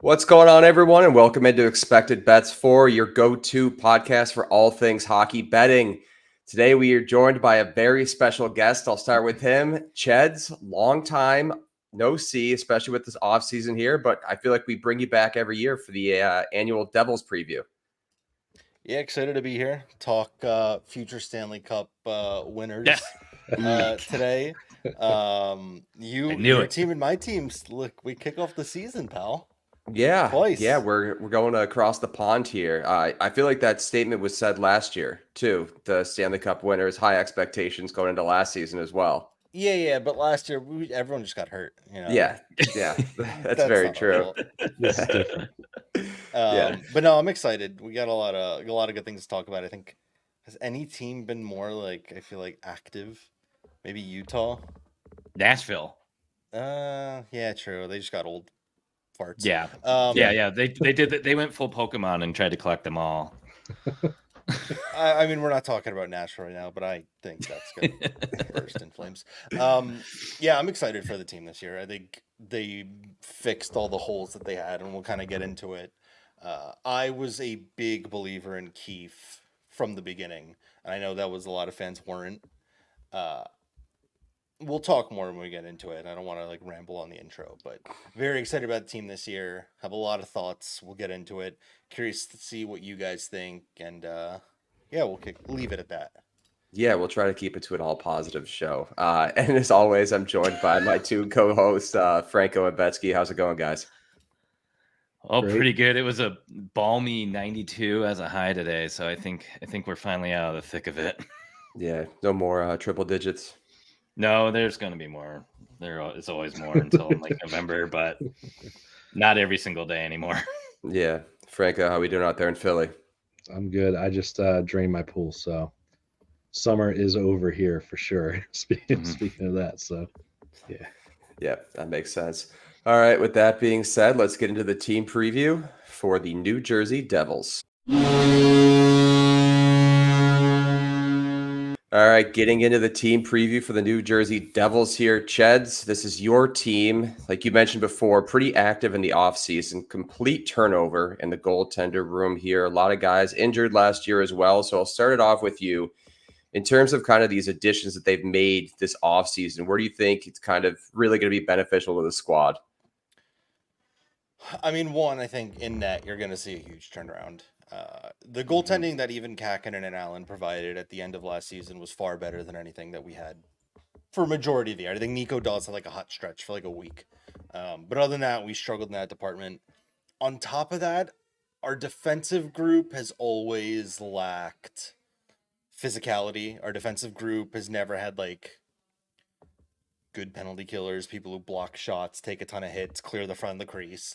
What's going on, everyone, and welcome into Expected Bets for your go-to podcast for all things hockey betting. Today, we are joined by a very special guest. I'll start with him, Cheds. Long time no see, especially with this off season here. But I feel like we bring you back every year for the annual Devils preview. Yeah, excited to be here. Talk future Stanley Cup winners today. I knew Your it. team and my teams. Look, we kick off the season, pal. Yeah, Twice. we're going across the pond here. I feel like that statement was said last year too. The Stanley Cup winners, high expectations going into last season as well. Yeah. But last year, everyone just got hurt. Yeah, that's That's very not our true. fault. This is different. Yeah. But no, I'm excited. We got a lot of good things to talk about. I think has any team been more I feel like active? Maybe Utah. Nashville. Yeah, true. They just got old farts. Yeah. They did. They went full Pokemon and tried to collect them all. I mean, we're not talking about Nashville right now, but I think that's going to burst in flames. Yeah, I'm excited for the team this year. I think they fixed all the holes that they had, and we'll kind of get into it. I was a big believer in Keefe from the beginning, and I know that was a lot of fans weren't. Uh, we'll talk more when we get into it. I don't want to ramble on the intro, but very excited about the team this year. Have a lot of thoughts. We'll get into it. Curious to see what you guys think, and yeah, we'll leave it at that. Yeah, we'll try to keep it to an all positive show. And as always, I'm joined by my two co-hosts, Franco and Betsky. How's it going, guys? Oh, Great. pretty good. It was a balmy 92 as a high today, so I think we're finally out of the thick of it. Yeah, no more triple digits. No, there's going to be more. There is always more until November, but not every single day anymore. Yeah, Franco, how we doing out there in Philly? I'm good. I just drained my pool, so summer is over here for sure. Speaking of that, so Yeah, that makes sense. All right, with that being said, let's get into the team preview for the New Jersey Devils. All right, getting into the team preview for the New Jersey Devils here. Cheds, this is your team. Like you mentioned before, pretty active in the offseason, complete turnover in the goaltender room here. A lot of guys injured last year as well. So I'll start it off with you. In terms of kind of these additions that they've made this offseason, where do you think it's kind of really going to be beneficial to the squad? I mean, one, I think in net you're going to see a huge turnaround. The goaltending that even Kakinen and Allen provided at the end of last season was far better than anything that we had for a majority of the year. I think Nico Dawes had a hot stretch for a week. But other than that, we struggled in that department. On top of that, our defensive group has always lacked physicality. Our defensive group has never had good penalty killers, people who block shots, take a ton of hits, clear the front of the crease.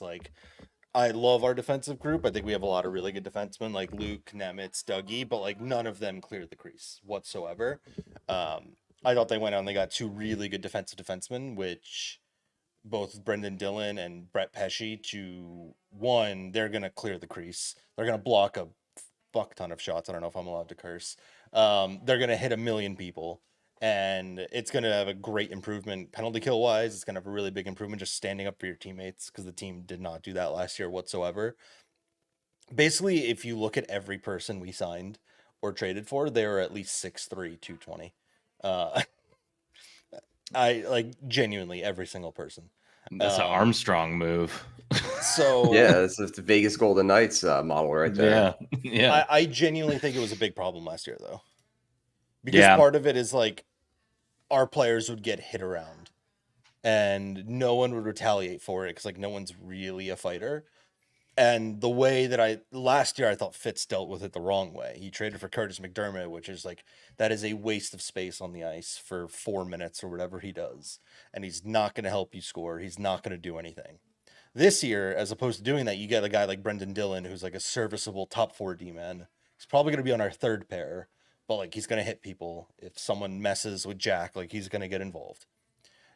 I love our defensive group. I think we have a lot of really good defensemen like Luke, Nemitz, Dougie, but none of them cleared the crease whatsoever. I thought they went out and they got two really good defensemen, which both Brendan Dillon and Brett Pesce one, they're going to clear the crease. They're going to block a fuck ton of shots. I don't know if I'm allowed to curse. They're going to hit a million people. And it's going to have a great improvement penalty kill wise. It's going to have a really big improvement just standing up for your teammates because the team did not do that last year whatsoever. Basically, if you look at every person we signed or traded for, they were at least 6'3", 220. I genuinely every single person. That's an Armstrong move. So Yeah, this is the Vegas Golden Knights model right there. Yeah. I genuinely think it was a big problem last year though, because part of it is our players would get hit around and no one would retaliate for it because no one's really a fighter. And the way that last year I thought Fitz dealt with it the wrong way. He traded for Curtis McDermott, which is that is a waste of space on the ice for 4 minutes or whatever he does. And he's not going to help you score. He's not going to do anything. This year, as opposed to doing that, you get a guy like Brendan Dillon, who's a serviceable top 4 D-man. He's probably going to be on our third pair, but he's going to hit people. If someone messes with Jack, he's going to get involved.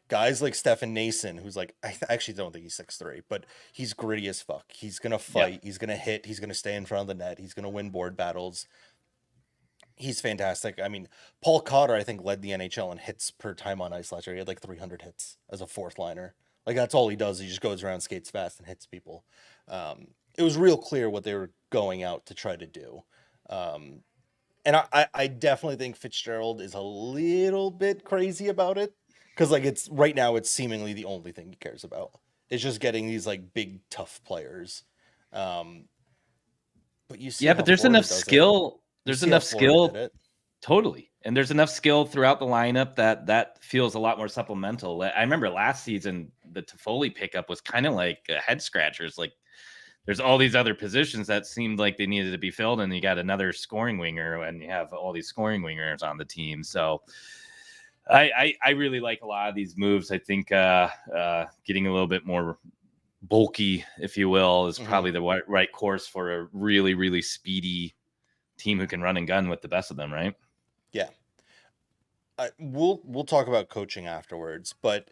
Guys like Stefan Nason, who's I actually don't think he's 6'3", but he's gritty as fuck. He's going to fight. Yeah. He's going to hit. He's going to stay in front of the net. He's going to win board battles. He's fantastic. I mean, Paul Cotter, I think, led the NHL in hits per time on ice last year. He had 300 hits as a fourth liner. That's all he does. He just goes around, skates fast, and hits people. It was real clear what they were going out to try to do. And I definitely think Fitzgerald is a little bit crazy about it, because like it's right now it's seemingly the only thing he cares about. It's just getting these like big tough players. But you see Yeah, how but there's Florida enough does it. skill. You There's see how enough Florida did skill. it. Totally. And there's enough skill throughout the lineup that feels a lot more supplemental. I remember last season, the Toffoli pickup was kind of like head scratchers. Like there's all these other positions that seemed like they needed to be filled, and you got another scoring winger, and you have all these scoring wingers on the team. So I really like a lot of these moves. I think getting a little bit more bulky, if you will, is probably the right course for a really, really speedy team who can run and gun with the best of them, right? Yeah. We'll talk about coaching afterwards, but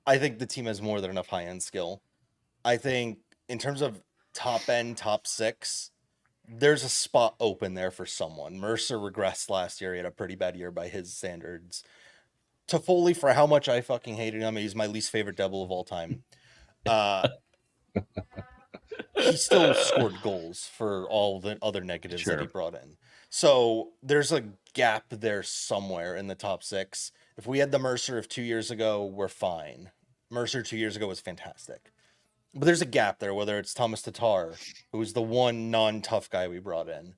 I think the team has more than enough high end skill. I think in terms of top end, top six, there's a spot open there for someone. Mercer regressed last year. He had a pretty bad year by his standards. Toffoli, for how much I fucking hated him, he's my least favorite Devil of all time. He still scored goals for all the other negatives that he brought in. So there's a gap there somewhere in the top six. If we had the Mercer of 2 years ago, we're fine. Mercer 2 years ago was fantastic. But there's a gap there, whether it's Thomas Tatar, who was the one non-tough guy we brought in,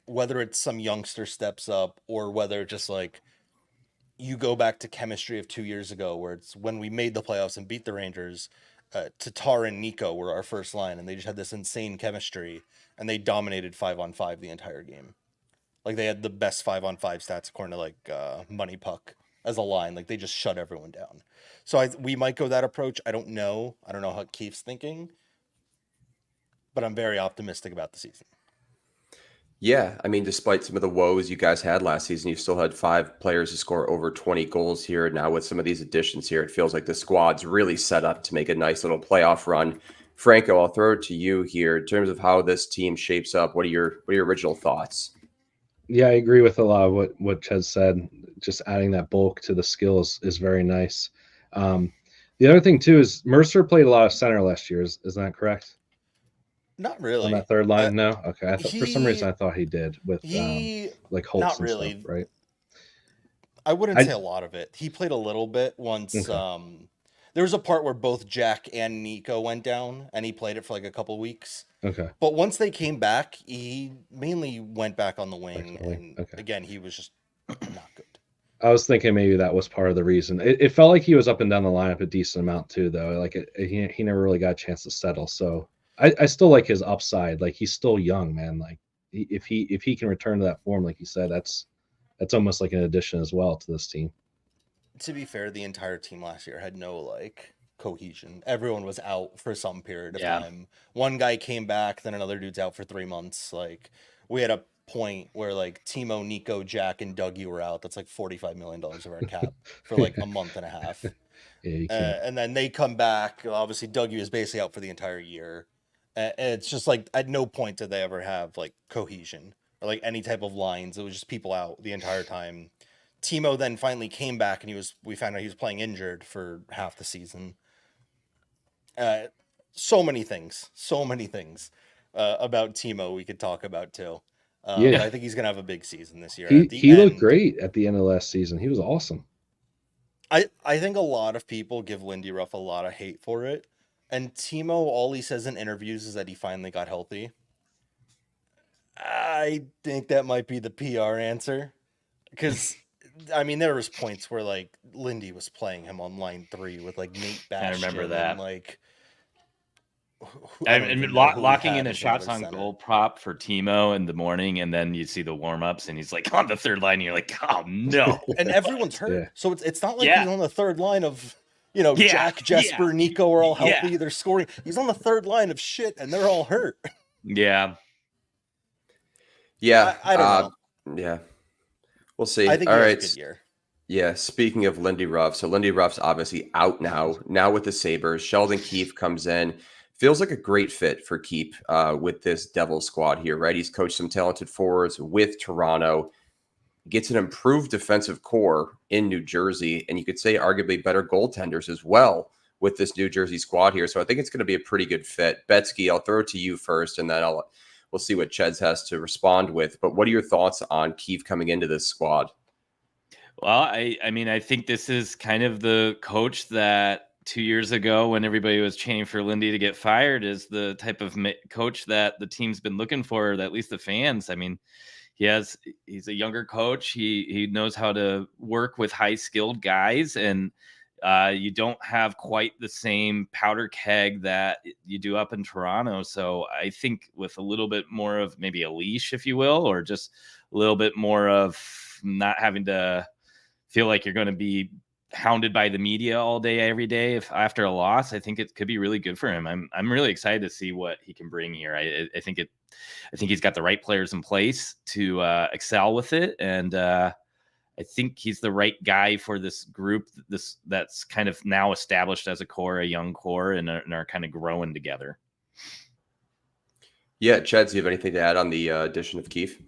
whether it's some youngster steps up, or whether just like you go back to chemistry of 2 years ago, where it's when we made the playoffs and beat the Rangers, Tatar and Nico were our first line, and they just had this insane chemistry, and they dominated 5-on-5 the entire game. Like they had the best 5-on-5 stats according to like Money Puck as a line. Like they just shut everyone down. So we might go that approach. I don't know how Keith's thinking, but I'm very optimistic about the season. Yeah, I mean, despite some of the woes you guys had last season, you still had 5 players who score over 20 goals here. Now with some of these additions here, it feels like the squad's really set up to make a nice little playoff run. Franco, I'll throw it to you here in terms of how this team shapes up. What are your original thoughts? Yeah, I agree with a lot of what Ched said. Just adding that bulk to the skills is very nice. The other thing too is Mercer played a lot of center last year. Is that correct? Not really. On that third line, no. Okay, I thought for some reason I thought he did with like Holtz not and really. stuff, right? I wouldn't say a lot of it. He played a little bit once. Okay. There was a part where both Jack and Nico went down, and he played it for like a couple weeks. Okay. But once they came back, he mainly went back on the wing, and again, he was just not good. I was thinking maybe that was part of the reason. It felt like he was up and down the lineup a decent amount too, though. Like he never really got a chance to settle. So I still like his upside. Like he's still young, man. Like if he can return to that form, like you said, that's almost like an addition as well to this team. To be fair, the entire team last year had no like cohesion. Everyone was out for some period of time. One guy came back, then another dude's out for 3 months. Like we had a point where like Timo, Nico, Jack, and Dougie were out. That's like $45 million of our cap for like a month and a half. And then they come back. Obviously, Dougie was basically out for the entire year. And it's just like at no point did they ever have like cohesion or like any type of lines. It was just people out the entire time. Timo then finally came back, and we found out he was playing injured for half the season. So many things about Timo we could talk about too. But I think he's gonna have a big season this year. He looked great at the end of last season. He was awesome. I think a lot of people give Lindy Ruff a lot of hate for it, and Timo, all he says in interviews is that he finally got healthy. I think that might be the PR answer, because I mean, there was points where like Lindy was playing him on line 3 with like Nate Bastian. I remember that. And, like, locking in a shots on goal prop for Timo in the morning, and then you see the warm ups, and he's like on the third line. And you're like, oh no! And everyone's hurt, so it's not like he's on the third line of Jack, Jesper, Nico are all healthy. They're scoring. He's on the third line of shit, and they're all hurt. Yeah. I don't know. Yeah. We'll see. I think all he right. has a good year. Yeah. Speaking of Lindy Ruff, so Lindy Ruff's obviously out now. Now with the Sabres, Sheldon Keefe comes in. Feels like a great fit for Keefe with this Devils squad here, right? He's coached some talented forwards with Toronto. Gets an improved defensive core in New Jersey, and you could say arguably better goaltenders as well with this New Jersey squad here. So I think it's going to be a pretty good fit. Betsky, I'll throw it to you first, and then we'll see what Cheds has to respond with. But what are your thoughts on Keefe coming into this squad? Well, I mean, I think this is kind of the coach that 2 years ago, when everybody was chanting for Lindy to get fired, is the type of coach that the team's been looking for, at least the fans. I mean, he's a younger coach. He knows how to work with high skilled guys, and you don't have quite the same powder keg that you do up in Toronto. So I think with a little bit more of maybe a leash, if you will, or just a little bit more of not having to feel like you're going to be hounded by the media all day, every day, if after a loss, I think it could be really good for him. I'm really excited to see what he can bring here. I think he's got the right players in place to excel with it, and I think he's the right guy for this group. That's kind of now established as a core, a young core, and are kind of growing together. Yeah, Chad, do you have anything to add on the addition of Keefe?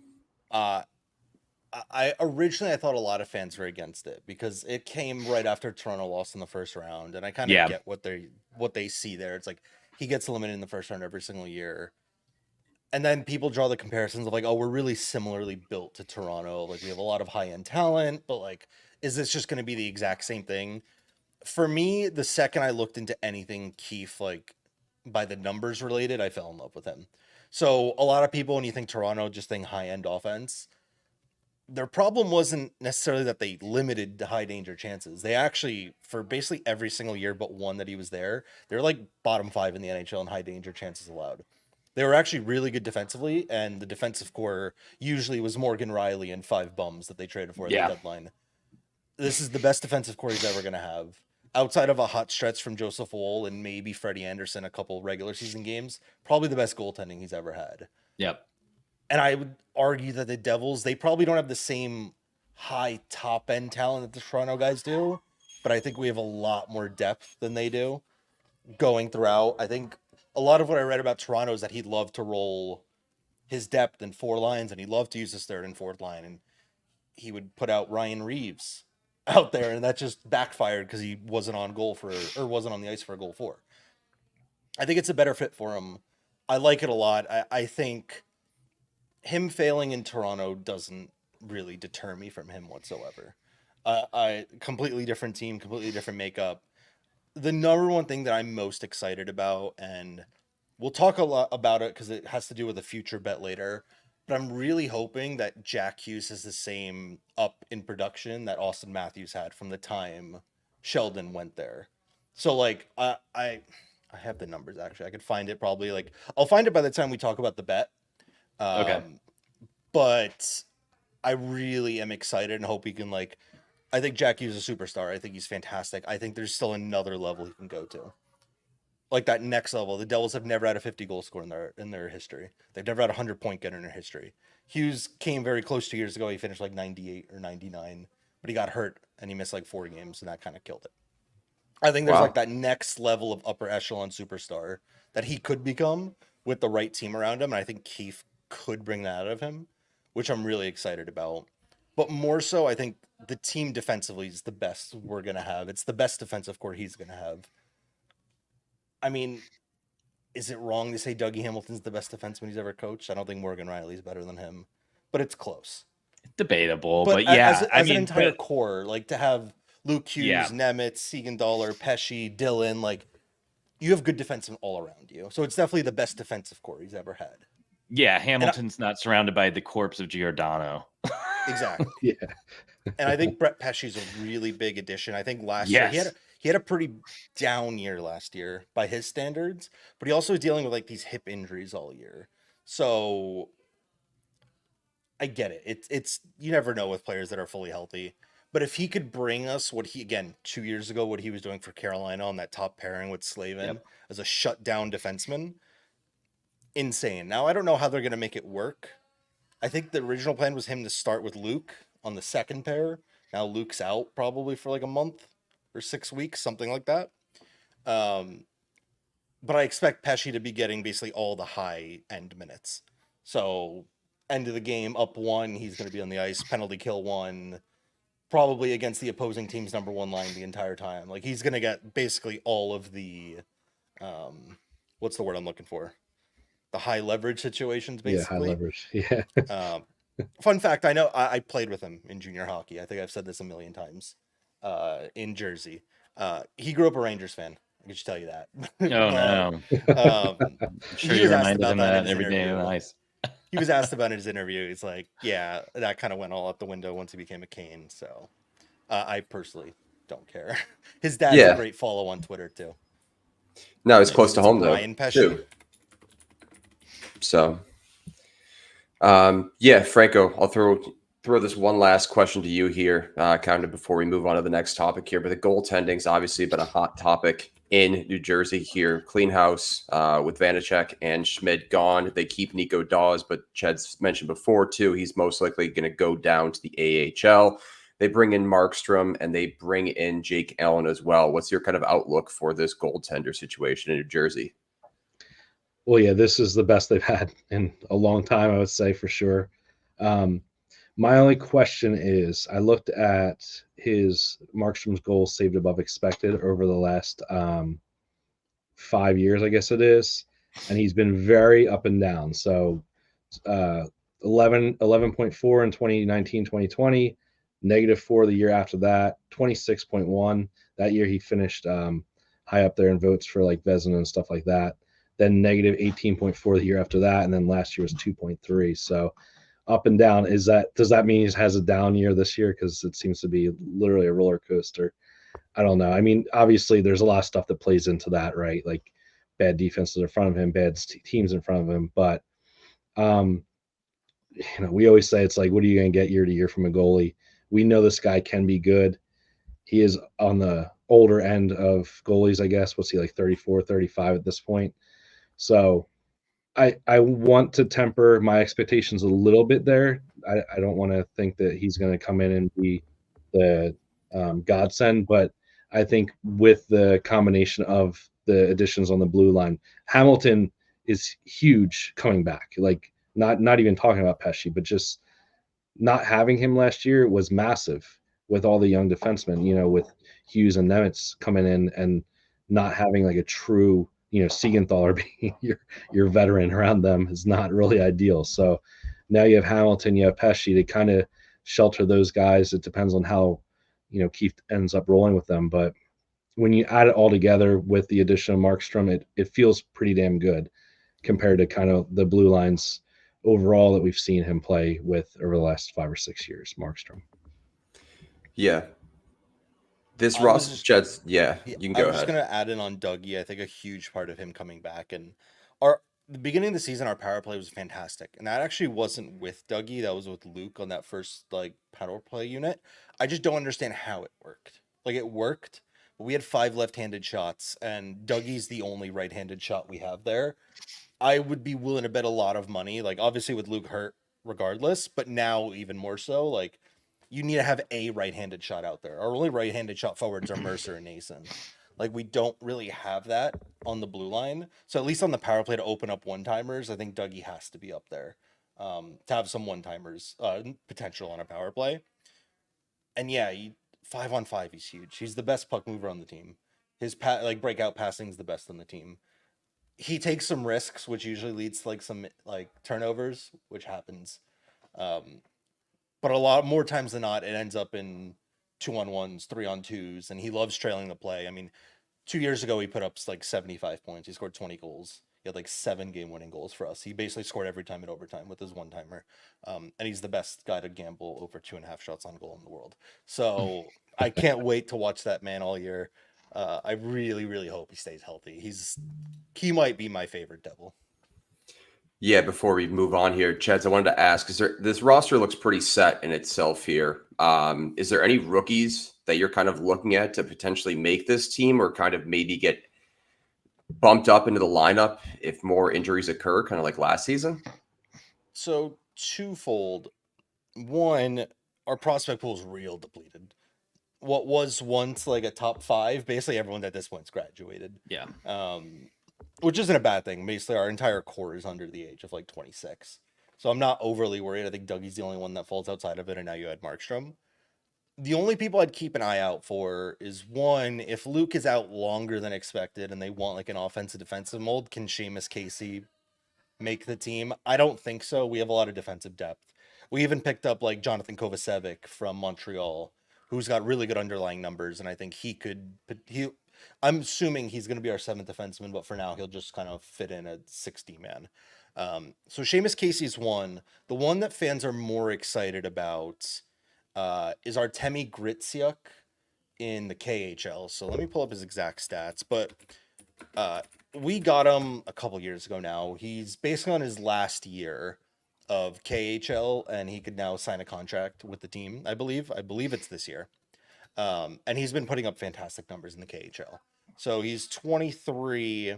I originally thought a lot of fans were against it because it came right after Toronto lost in the first round, and I kind of get what they see there. It's like he gets eliminated in the first round every single year, and then people draw the comparisons of like, oh, we're really similarly built to Toronto. Like we have a lot of high end talent, but like, is this just going to be the exact same thing? For me, the second I looked into anything Keefe, like by the numbers related, I fell in love with him. So a lot of people, when you think Toronto, just think high end offense. Their problem wasn't necessarily that they limited the high danger chances. They actually, for basically every single year but one that he was there, they're like bottom 5 in the NHL in high danger chances allowed. They were actually really good defensively, and the defensive core usually was Morgan Riley and 5 bums that they traded for at the deadline. This is the best defensive core he's ever going to have. Outside of a hot stretch from Joseph Woll and maybe Freddie Anderson a couple regular season games, probably the best goaltending he's ever had. Yep. And I would argue that the Devils, they probably don't have the same high top end talent that the Toronto guys do, but I think we have a lot more depth than they do going throughout. I think a lot of what I read about Toronto is that he'd love to roll his depth in 4 lines, and he'd love to use his third and fourth line, and he would put out Ryan Reeves out there, and that just backfired because he wasn't on wasn't on the ice for a goal for. I think it's a better fit for him. I like it a lot. I think him failing in Toronto doesn't really deter me from him whatsoever. A completely different team, completely different makeup. The number one thing that I'm most excited about, and we'll talk a lot about it because it has to do with a future bet later, but I'm really hoping that Jack Hughes has the same up in production that Austin Matthews had from the time Sheldon went there. So like I have the numbers actually. I could find it probably like I'll find it by the time we talk about the bet. Okay. But I really am excited and hope he can like. I think Jack Hughes is a superstar. I think he's fantastic. I think there's still another level he can go to, like that next level. The Devils have never had a 50 goal scorer in their history. They've never had a 100-point getter in their history. Hughes came very close 2 years ago. He finished like 98 or 99, but he got hurt and he missed like 4 games, and that kind of killed it. I think there's like that next level of upper echelon superstar that he could become with the right team around him, and I think Keefe could bring that out of him, which I'm really excited about. But more so, I think the team defensively is the best we're going to have. It's the best defensive core he's going to have. I mean, is it wrong to say Dougie Hamilton's the best defenseman he's ever coached? I don't think Morgan Riley's better than him, but it's close. Debatable, but yeah. As an entire core, like to have Luke Hughes, Nemitz, Siegenthaler, Pesci, Dillon, like you have good defensemen all around you. So it's definitely the best defensive core he's ever had. Yeah, Hamilton's not surrounded by the corpse of Giordano. Exactly. Yeah. And I think Brett Pesci's a really big addition. I think last year he had a pretty down year last year by his standards, but he also was dealing with like these hip injuries all year. So I get it. It's you never know with players that are fully healthy. But if he could bring us what he 2 years ago, what he was doing for Carolina on that top pairing with Slavin as a shutdown defenseman, insane. Now I don't know how they're gonna make it work. I think the original plan was him to start with Luke on the second pair. Now Luke's out probably for like a month or 6 weeks, something like that. But I expect Pesci to be getting basically all the high end minutes. So end of the game, up 1, he's going to be on the ice. Penalty kill 1, probably against the opposing team's number one line the entire time. Like he's gonna get basically all of the, what's the word I'm looking for? The high leverage situations, basically. Yeah, high leverage. Yeah. Fun fact: I know I played with him in junior hockey. I think I've said this a million times. In Jersey, he grew up a Rangers fan. I can just tell you that. Oh no! I'm sure you reminded him that every day on the ice. He was asked about it in his interview. He's like, "Yeah, that kind of went all out the window once he became a Cane." So, I personally don't care. His dad's a great follow on Twitter too. No, it's close to home Ryan though. Pesci. Too. So, Franco, I'll throw this one last question to you here, kind of before we move on to the next topic here. But the goaltending's obviously been a hot topic in New Jersey here. Clean house with Vanacek and Schmidt gone. They keep Nico Dawes, but Ched's mentioned before too, he's most likely going to go down to the AHL. They bring in Markstrom and they bring in Jake Allen as well. What's your kind of outlook for this goaltender situation in New Jersey? Well, yeah, this is the best they've had in a long time, I would say, for sure. My only question is, I looked at his Markstrom's goals saved above expected over the last 5 years, I guess it is, and he's been very up and down. So 11.4 in 2019, 2020, -4 the year after that, 26.1. That year he finished high up there in votes for like Vezina and stuff like that. Then -18.4 the year after that, and then last year was 2.3. So up and down. Does that mean he has a down year this year? Because it seems to be literally a roller coaster. I don't know. I mean, obviously there's a lot of stuff that plays into that, right? Like bad defenses in front of him, bad teams in front of him. But we always say it's like, what are you going to get year to year from a goalie? We know this guy can be good. He is on the older end of goalies, I guess. What's he, like 34, 35 at this point? So I want to temper my expectations a little bit there. I don't want to think that he's going to come in and be the godsend, but I think with the combination of the additions on the blue line, Hamilton is huge coming back. Like not even talking about Pesci, but just not having him last year was massive with all the young defensemen, with Hughes and Nemitz coming in and not having like a true Siegenthaler being your veteran around them is not really ideal. So now you have Hamilton, you have Pesci to kind of shelter those guys. It depends on how Keith ends up rolling with them, but when you add it all together with the addition of Markstrom, it feels pretty damn good compared to kind of the blue lines overall that we've seen him play with over the last 5 or 6 years. Markstrom. Yeah. This roster, Jets. Yeah, you can go ahead. I was just gonna add in on Dougie. I think a huge part of him coming back and the beginning of the season, our power play was fantastic, and that actually wasn't with Dougie. That was with Luke on that first power play unit. I just don't understand how it worked. Like it worked, but we had 5 left-handed shots, and Dougie's the only right-handed shot we have there. I would be willing to bet a lot of money, like obviously with Luke hurt regardless, but now even more so, like you need to have a right-handed shot out there. Our only right-handed shot forwards are Mercer and Nason. Like we don't really have that on the blue line. So at least on the power play to open up one-timers, I think Dougie has to be up there to have some one-timers potential on a power play. And yeah, 5-on-5, he's huge. He's the best puck mover on the team. His breakout passing is the best on the team. He takes some risks, which usually leads to some turnovers, which happens. But a lot more times than not, it ends up in 2-on-1s, 3-on-2s, and he loves trailing the play. I mean, 2 years ago, he put up 75 points. He scored 20 goals. He had 7 game-winning goals for us. He basically scored every time in overtime with his one-timer. And he's the best guy to gamble over 2.5 shots on goal in the world. So I can't wait to watch that man all year. I really, really hope he stays healthy. He might be my favorite Devil. Yeah, before we move on here, Cheds, I wanted to ask, this roster looks pretty set in itself here. Is there any rookies that you're kind of looking at to potentially make this team or kind of maybe get bumped up into the lineup if more injuries occur, kind of like last season? So twofold. One, our prospect pool is real depleted. What was once a top 5, basically everyone at this point's graduated. Yeah. Which isn't a bad thing. Basically, our entire core is under the age of 26. So I'm not overly worried. I think Dougie's the only one that falls outside of it, and now you had Markstrom. The only people I'd keep an eye out for is one, if Luke is out longer than expected and they want like an offensive defensive mold, can Seamus Casey make the team? I don't think so. We have a lot of defensive depth. We even picked up like Jonathan Kovacevic from Montreal, who's got really good underlying numbers, and I think I'm assuming he's going to be our seventh defenseman, but for now he'll just kind of fit in at 60 man. So Seamus Casey's one. The one that fans are more excited about is Artemi Gritsiuk in the KHL. So let me pull up his exact stats, but we got him a couple years ago now. He's basically on his last year of KHL, and he could now sign a contract with the team. I believe it's this year. And he's been putting up fantastic numbers in the KHL. So he's 23.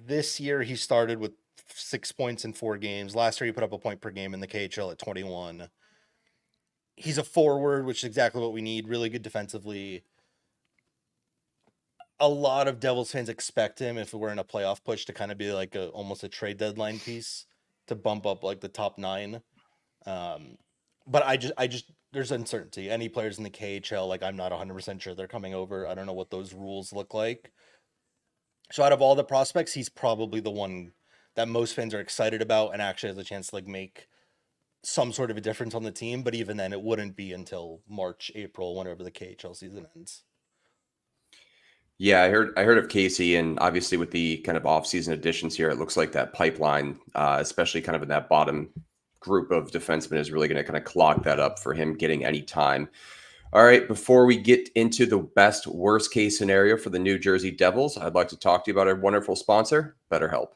This year he started with 6 points in 4 games. Last year he put up a point per game in the KHL at 21. He's a forward, which is exactly what we need. Really good defensively. A lot of Devils fans expect him, if we're in a playoff push, to kind of be like almost a trade deadline piece to bump up like the top 9. But I just there's uncertainty. Any players in the KHL, like I'm not 100% sure they're coming over. I don't know what those rules look like. So out of all the prospects, he's probably the one that most fans are excited about and actually has a chance to like make some sort of a difference on the team. But even then, it wouldn't be until March, April, whenever the KHL season ends. Yeah, I heard of Casey, and obviously with the kind of offseason additions here, it looks like that pipeline, especially kind of in that bottom group of defensemen, is really going to kind of clog that up for him getting any time. All right, before we get into the best worst case scenario for the New Jersey Devils, I'd like to talk to you about our wonderful sponsor, BetterHelp.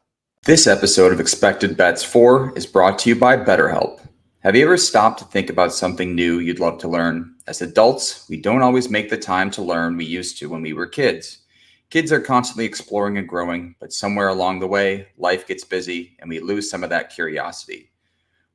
This episode of Expected Bets 4 is brought to you by BetterHelp. Have you ever stopped to think about something new you'd love to learn? As adults, we don't always make the time to learn we used to when we were kids. Kids are constantly exploring and growing, but somewhere along the way, life gets busy and we lose some of that curiosity.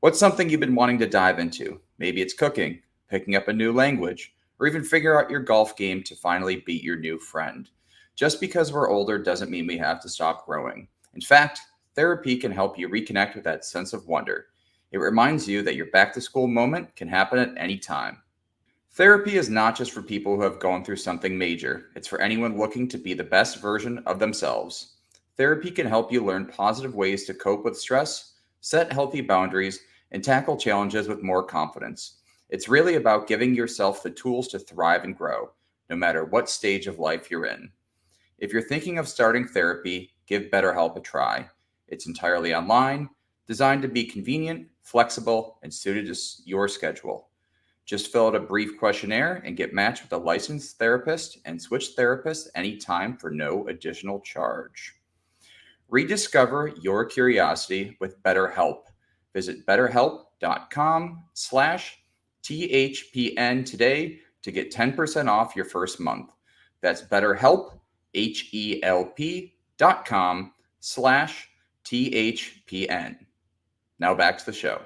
What's something you've been wanting to dive into? Maybe it's cooking, picking up a new language, or even figure out your golf game to finally beat your new friend. Just because we're older doesn't mean we have to stop growing. In fact, therapy can help you reconnect with that sense of wonder. It reminds you that your back-to-school moment can happen at any time. Therapy is not just for people who have gone through something major. It's for anyone looking to be the best version of themselves. Therapy can help you learn positive ways to cope with stress, set healthy boundaries, and tackle challenges with more confidence. It's really about giving yourself the tools to thrive and grow, no matter what stage of life you're in. If you're thinking of starting therapy, give BetterHelp a try. It's entirely online, designed to be convenient, flexible, and suited to your schedule. Just fill out a brief questionnaire and get matched with a licensed therapist and switch therapists anytime for no additional charge. Rediscover your curiosity with BetterHelp. Visit betterhelp.com/THPN today to get 10% off your first month. That's BetterHelp, HELP.com/THPN. Now back to the show.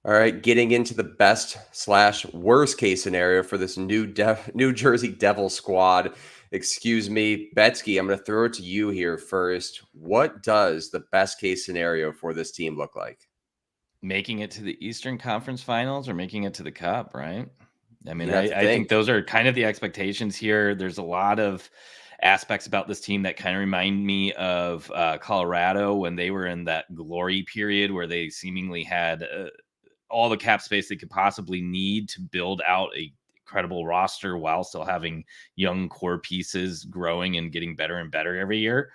All right, getting into the best/worst case scenario for this New Jersey Devil squad. Excuse me, Betsky, I'm going to throw it to you here first. What does the best case scenario for this team look like? Making it to the Eastern Conference Finals or making it to the Cup, right? I mean, I think those are kind of the expectations here. There's a lot of aspects about this team that kind of remind me of Colorado when they were in that glory period where they seemingly had all the cap space they could possibly need to build out a credible roster while still having young core pieces growing and getting better and better every year.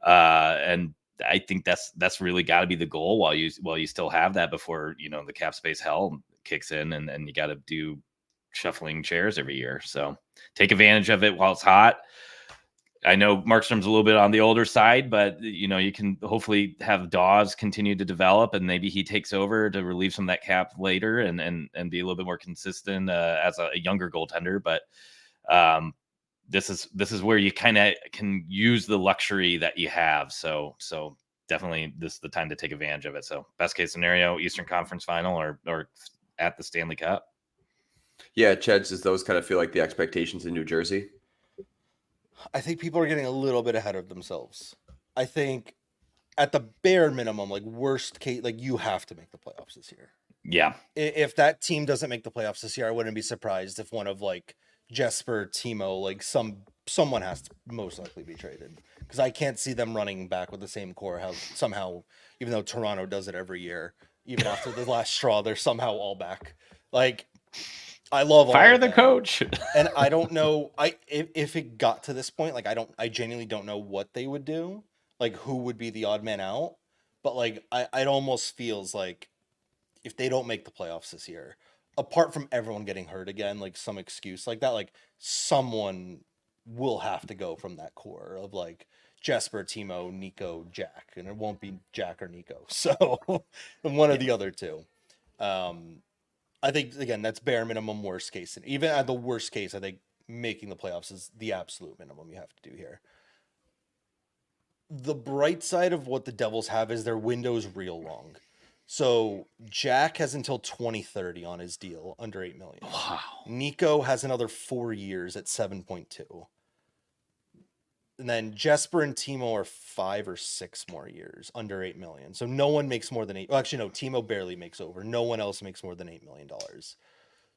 And I think that's really got to be the goal while you still have that before, the cap space hell kicks in and you got to do shuffling chairs every year. So take advantage of it while it's hot. I know Markstrom's a little bit on the older side, but you can hopefully have Dawes continue to develop, and maybe he takes over to relieve some of that cap later and be a little bit more consistent as a younger goaltender. But this is where you kind of can use the luxury that you have. So definitely this is the time to take advantage of it. So best case scenario, Eastern Conference Final or at the Stanley Cup. Yeah, Cheds, does those kind of feel like the expectations in New Jersey? I think people are getting a little bit ahead of themselves. I think at the bare minimum, like worst case, like you have to make the playoffs this year. Yeah. If that team doesn't make the playoffs this year, I wouldn't be surprised if one of like Jesper, Timo, like someone has to most likely be traded, because I can't see them running back with the same core. How somehow, even though Toronto does it every year, even after the last straw, they're somehow all back. Like, I love fire the coach. And I don't know. If it got to this point, like I genuinely don't know what they would do. Like, who would be the odd man out? But like it almost feels like if they don't make the playoffs this year, apart from everyone getting hurt again, like some excuse like that, like someone will have to go from that core of like Jesper, Timo, Nico, Jack, and it won't be Jack or Nico. So one of the other two. I think again that's bare minimum worst case, and even at the worst case, I think making the playoffs is the absolute minimum you have to do here. The bright side of what the Devils have is their window's real long. So Jack has until 2030 on his deal, under 8 million. Wow. Nico has another 4 years at 7.2. And then Jesper and Timo are 5 or 6 more years, under 8 million. So no one makes more than 8. Well, actually, no, Timo barely makes over. No one else makes more than $8 million.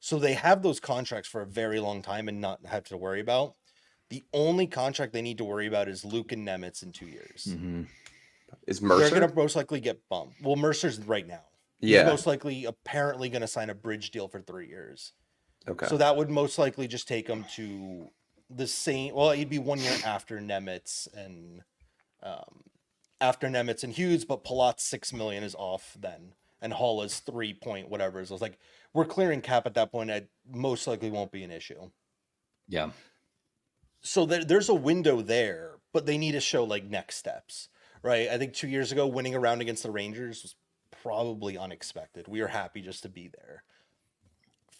So they have those contracts for a very long time and not have to worry about. The only contract they need to worry about is Luke and Nemitz in 2 years. Mm-hmm. Is Mercer? They're going to most likely get bumped. Well, Mercer's right now. Yeah. He's most likely apparently going to sign a bridge deal for 3 years. Okay. So that would most likely just take him to the same. Well, he'd be 1 year after Nemitz and Hughes, but Palat's 6 million is off then, and Hall is 3 point whatever. So it's like we're clearing cap at that point. It most likely won't be an issue. Yeah. So there's a window there, but they need to show like next steps, right? I think 2 years ago, winning a round against the Rangers was probably unexpected. We were happy just to be there.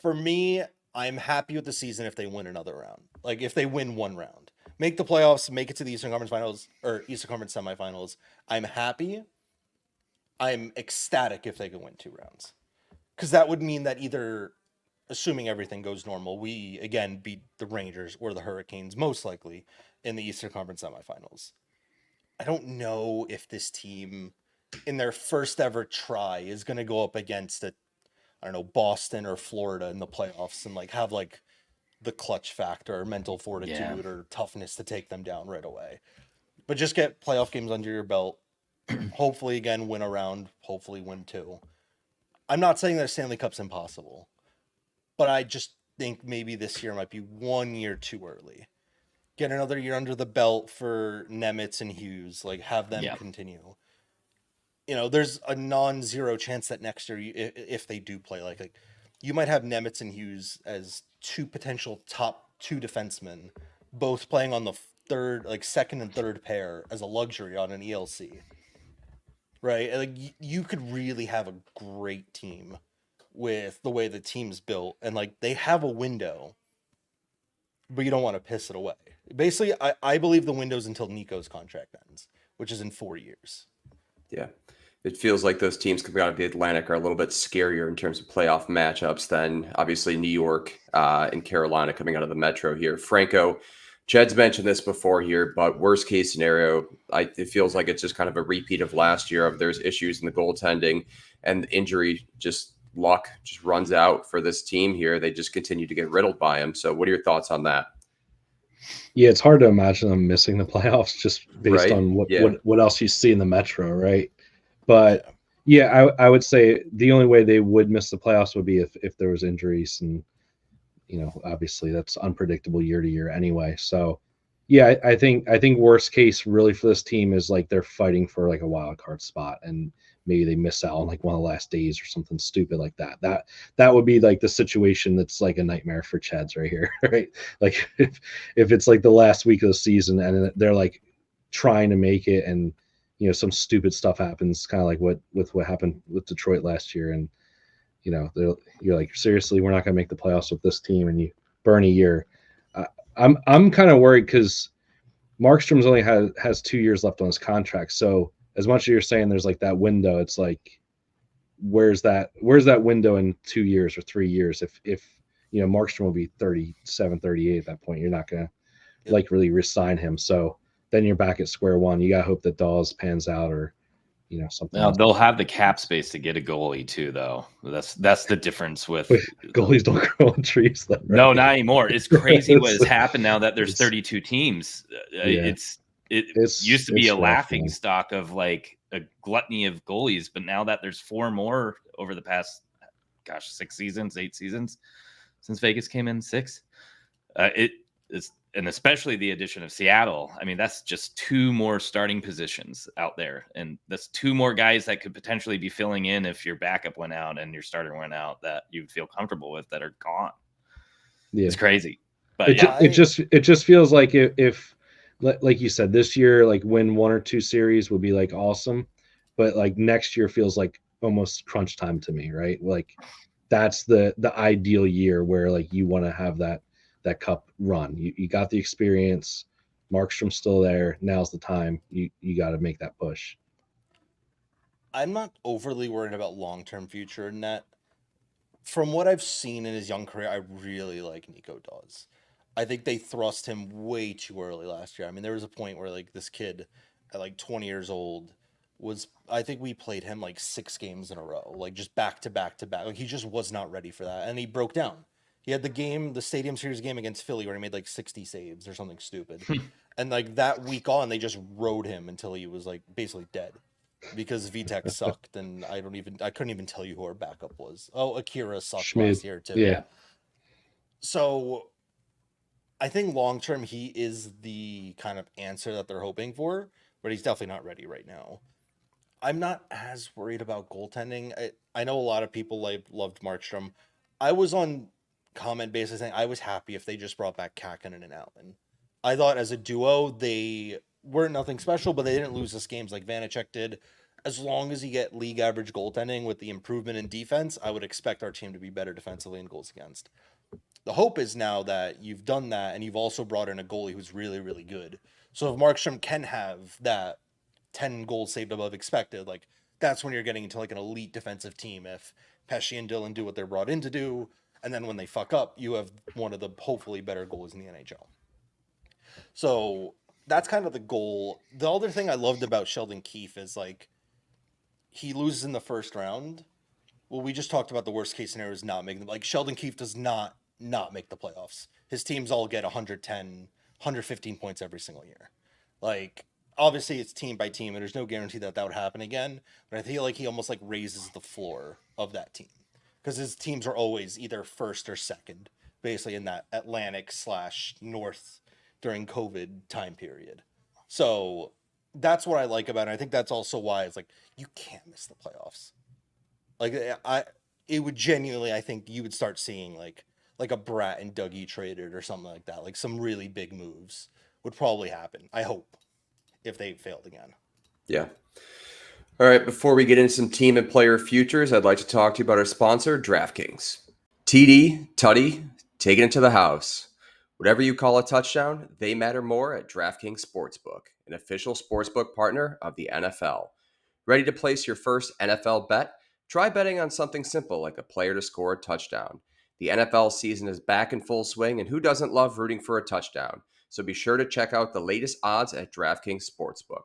For me, I'm happy with the season if they win another round. Like if they win one round, make the playoffs, make it to the Eastern Conference Finals or Eastern Conference semifinals. I'm happy. I'm ecstatic if they can win 2 rounds, because that would mean that either, assuming everything goes normal, we again beat the Rangers or the Hurricanes most likely in the Eastern Conference semifinals. I don't know if this team in their first ever try is going to go up against Boston or Florida in the playoffs and like have like the clutch factor or mental fortitude or toughness to take them down right away. But just get playoff games under your belt. Hopefully again, win a round, hopefully win 2. I'm not saying that Stanley Cup's impossible, but I just think maybe this year might be 1 year too early. Get another year under the belt for Nemitz and Hughes, like have them continue. There's a non-zero chance that next year, if they do play, like you might have Nemitz and Hughes as 2 potential top 2 defensemen, both playing on the second and third pair as a luxury on an ELC, right? Like you could really have a great team with the way the team's built, and like they have a window, but you don't want to piss it away. Basically, I believe the window's until Nico's contract ends, which is in 4 years. Yeah. It feels like those teams coming out of the Atlantic are a little bit scarier in terms of playoff matchups than obviously New York and Carolina coming out of the Metro here. Franco, Ched's mentioned this before here, but worst case scenario, it feels like it's just kind of a repeat of last year of there's issues in the goaltending and injury, luck just runs out for this team here. They just continue to get riddled by him. So what are your thoughts on that? Yeah, it's hard to imagine them missing the playoffs just based on what else you see in the Metro, right? But yeah, I would say the only way they would miss the playoffs would be if there was injuries, and obviously that's unpredictable year to year anyway. So yeah, I think worst case really for this team is like they're fighting for like a wild card spot, and maybe they miss out on like one of the last days or something stupid like that. That would be like the situation that's like a nightmare for Chads right here, right? Like if it's like the last week of the season and they're like trying to make it, and some stupid stuff happens, kind of like what happened with Detroit last year, and you're like, seriously, we're not going to make the playoffs with this team, and you burn a year. I'm kind of worried because Markstrom's only has 2 years left on his contract. So as much as you're saying there's like that window, it's like where's that window in 2 years or 3 years? If Markstrom will be 37, 38 at that point, you're not going to really re-sign him. So then you're back at square one. You got to hope that Dawes pans out, or something Now else. they'll have the cap space to get a goalie too, though. That's the difference with goalies don't grow on trees. Though, right? No, not anymore. It's crazy what has happened now that there's 32 teams. Yeah. It used to be a rough, laughing man. stock of like a gluttony of goalies, but now that there's 4 more over the past, 8 seasons since Vegas came in 6, it is, and especially the addition of Seattle. I mean, that's just 2 more starting positions out there, and that's 2 more guys that could potentially be filling in if your backup went out and your starter went out that you feel comfortable with that are gone. Yeah. It's crazy. But it just feels like if like you said, this year, like win 1 or 2 series would be like awesome, but like next year feels like almost crunch time to me, right? Like that's the ideal year where like you want to have that cup run. You got the experience. Markstrom's still there. Now's the time. You got to make that push. I'm not overly worried about long-term future in that. From what I've seen in his young career, I really like Nico Daws. I think they thrust him way too early last year. I mean, there was a point where like this kid at like 20 years old I think we played him like 6 games in a row, like just back to back to back. Like he just was not ready for that. And he broke down. He had the Stadium Series game against Philly where he made like 60 saves or something stupid. And like that week on, they just rode him until he was like basically dead. Because VTech sucked, and I couldn't even tell you who our backup was. Oh, Akira sucked Schmid. last year too. Yeah. So I think long term he is the kind of answer that they're hoping for, but he's definitely not ready right now. I'm not as worried about goaltending. I know a lot of people loved Markstrom. I was on comment basis saying I was happy if they just brought back Kakkonen and Allen. I thought as a duo they weren't nothing special, but they didn't lose us games like Vanacek did. As long as you get league average goaltending with the improvement in defense, I would expect our team to be better defensively in goals against. The hope is now that you've done that and you've also brought in a goalie who's really, really good. So if Markstrom can have that 10 goals saved above expected, like that's when you're getting into like an elite defensive team. If Pesci and Dillon do what they're brought in to do, and then when they fuck up, you have one of the hopefully better goalies in the NHL. So that's kind of the goal. The other thing I loved about Sheldon Keefe is like he loses in the first round. Well, we just talked about the worst case scenario is not making them. Like Sheldon Keefe does not make the playoffs. His teams all get 110, 115 points every single year. Like obviously it's team by team and there's no guarantee that would happen again, but I feel like he almost like raises the floor of that team because his teams are always either first or second, basically in that Atlantic/North during COVID time period. So that's what I like about it. I think that's also why it's like you can't miss the playoffs. Like it would genuinely, I think you would start seeing like a Brat and Dougie traded or something like that. Like some really big moves would probably happen. I hope if they failed again. Yeah. All right. Before we get into some team and player futures, I'd like to talk to you about our sponsor, DraftKings. TD, Tutty, taking it to the house. Whatever you call a touchdown, they matter more at DraftKings Sportsbook, an official sportsbook partner of the NFL. Ready to place your first NFL bet? Try betting on something simple like a player to score a touchdown. The NFL season is back in full swing, and who doesn't love rooting for a touchdown? So be sure to check out the latest odds at DraftKings Sportsbook.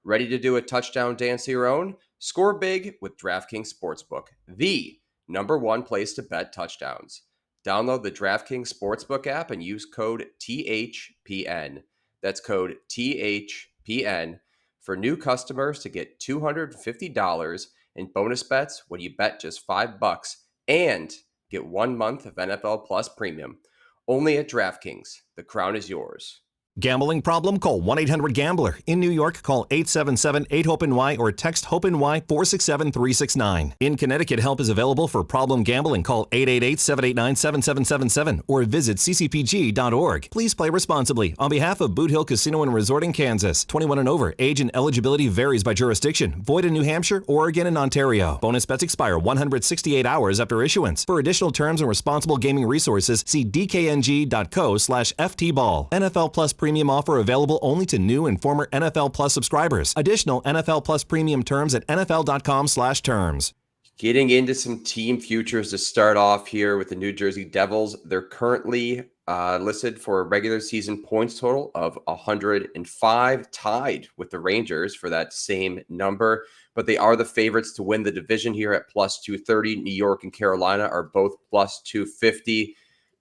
Ready to do a touchdown dance of your own? Score big with DraftKings Sportsbook, the #1 place to bet touchdowns. Download the DraftKings Sportsbook app and use code THPN. That's code THPN for new customers to get $250 in bonus bets when you bet just $5 and get 1 month of NFL Plus Premium. Only at DraftKings. The crown is yours. Gambling problem? Call 1-800-GAMBLER. In New York, call 877-8-HOPE-NY or text HOPE-NY 467-369. In Connecticut, help is available for problem gambling. Call 888-789-7777 or visit ccpg.org. Please play responsibly. On behalf of Boot Hill Casino and Resort in Kansas, 21 and over. Age and eligibility varies by jurisdiction. Void in New Hampshire, Oregon, and Ontario. Bonus bets expire 168 hours after issuance. For additional terms and responsible gaming resources, see dkng.co/ftball. NFL Plus Premium offer available only to new and former NFL Plus subscribers. Additional NFL Plus Premium terms at nfl.com/terms. Getting into some team futures to start off here with the New Jersey Devils. They're currently listed for a regular season points total of 105, tied with the Rangers for that same number. But they are the favorites to win the division here at plus 230. New York and Carolina are both plus 250.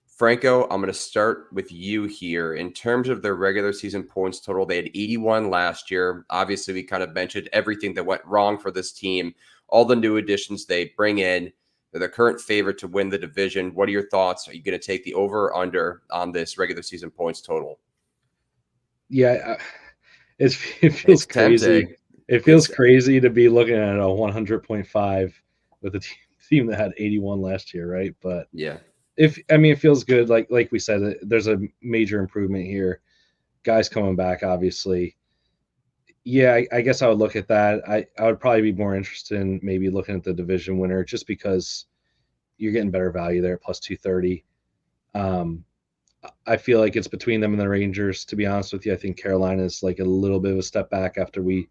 Franco, I'm going to start with you here. In terms of their regular season points total, they had 81 last year. Obviously, we kind of mentioned everything that went wrong for this team, all the new additions they bring in. They're the current favorite to win the division. What are your thoughts? Are you going to take the over or under on this regular season points total? Yeah, it feels crazy. Tempting. It feels crazy to be looking at a 100.5 with a team that had 81 last year, right? But yeah. It feels good. Like we said, there's a major improvement here. Guys coming back, obviously. Yeah, I guess I would look at that. I would probably be more interested in maybe looking at the division winner, just because you're getting better value there, plus 230. I feel like it's between them and the Rangers, to be honest with you. I think Carolina is like a little bit of a step back after we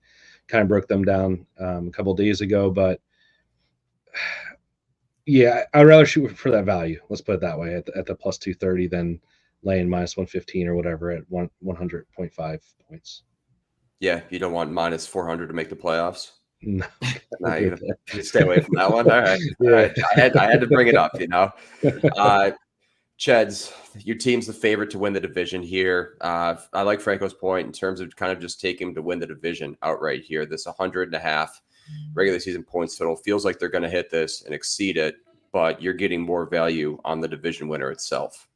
kind of broke them down a couple of days ago. But yeah, I'd rather shoot for that value. Let's put it that way, at the plus 230 than laying minus 115 or whatever at 100.5 points. Yeah, you don't want minus 400 to make the playoffs. No, No, you stay away from that one. All right. Yeah. All right. I had to bring it up, Cheds, your team's the favorite to win the division here. I like Franco's point in terms of kind of just taking him to win the division outright here. This 100.5 regular season points total feels like they're going to hit this and exceed it, but you're getting more value on the division winner itself.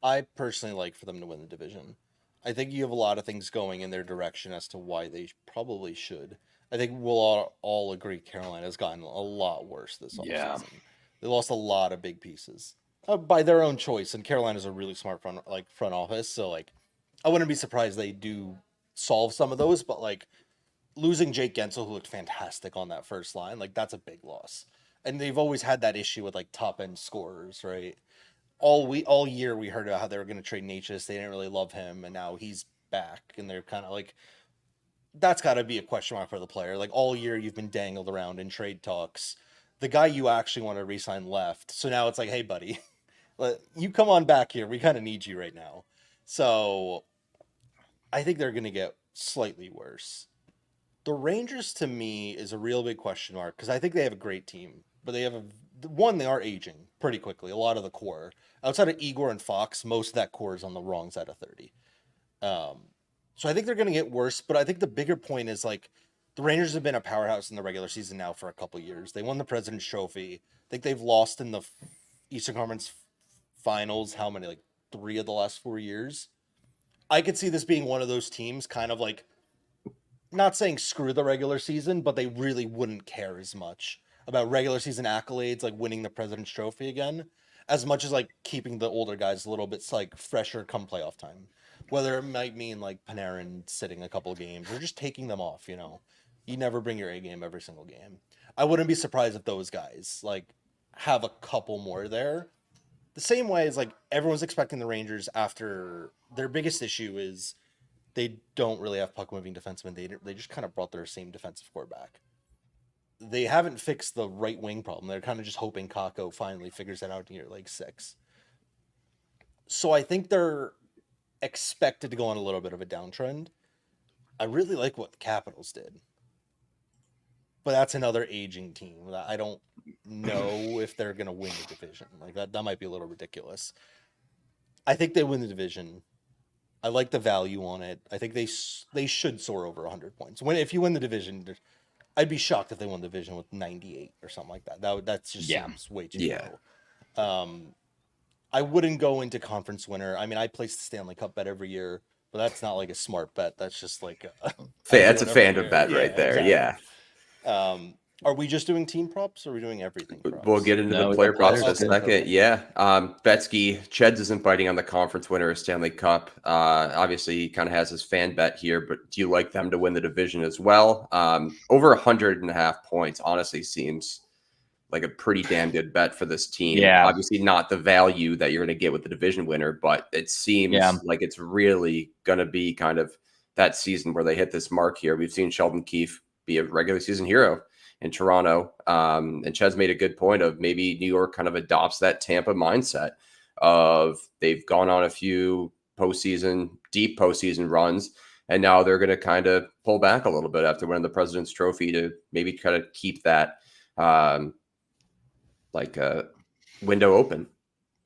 I personally like for them to win the division. I think you have a lot of things going in their direction as to why they probably should. I think we'll all agree Carolina has gotten a lot worse this offseason. They lost a lot of big pieces by their own choice, and Carolina's a really smart front office, so I wouldn't be surprised they do solve some of those, but losing Jake Gensel, who looked fantastic on that first line, that's a big loss. And they've always had that issue with top end scorers, right? All year we heard about how they were going to trade Natchez. They didn't really love him, and now he's back, and they're kind of that's got to be a question mark for the player. All year you've been dangled around in trade talks. The guy you actually want to re-sign left, so now it's hey buddy, you come on back here. We kind of need you right now. So I think they're going to get slightly worse. The Rangers, to me, is a real big question mark because I think they have a great team, but they are aging pretty quickly. A lot of the core, outside of Igor and Fox, most of that core is on the wrong side of 30. So I think they're going to get worse, but I think the bigger point is the Rangers have been a powerhouse in the regular season now for a couple of years. They won the President's Trophy. I think they've lost in the Eastern Conference Finals, how many, 3 of the last 4 years? I could see this being one of those teams kind of not saying screw the regular season, but they really wouldn't care as much about regular season accolades, winning the President's Trophy again, as much as keeping the older guys a little bit fresher come playoff time. Whether it might mean Panarin sitting a couple games or just taking them off, You never bring your A game every single game. I wouldn't be surprised if those guys have a couple more there. The same way as everyone's expecting the Rangers after their biggest issue is they don't really have puck moving defensemen. They just kind of brought their same defensive core back. They haven't fixed the right wing problem. They're kind of just hoping Kakko finally figures that out in year 6. So I think they're expected to go on a little bit of a downtrend. I really like what the Capitals did. But that's another aging team. I don't know if they're going to win the division. That might be a little ridiculous. I think they win the division. I like the value on it. I think they should soar over 100 points. If you win the division, I'd be shocked if they won the division with 98 or something like that. That just seems way too low. I wouldn't go into conference winner. I mean, I place the Stanley Cup bet every year, but that's not a smart bet. That's just that's a fandom bet right there. Exactly. Yeah. Are we just doing team props or are we doing everything props? We'll get into the player props in a second. Yeah. Betsky, Cheds isn't biting on the conference winner of Stanley Cup. Obviously, he kind of has his fan bet here, but do you like them to win the division as well? Over 100.5 points, honestly, seems like a pretty damn good bet for this team. Yeah. Obviously, not the value that you're going to get with the division winner, but it seems like it's really going to be kind of that season where they hit this mark here. We've seen Sheldon Keefe be a regular season hero in Toronto. And Ched's made a good point of maybe New York kind of adopts that Tampa mindset of they've gone on a few deep postseason runs, and now they're going to kind of pull back a little bit after winning the President's Trophy to maybe kind of keep that window open.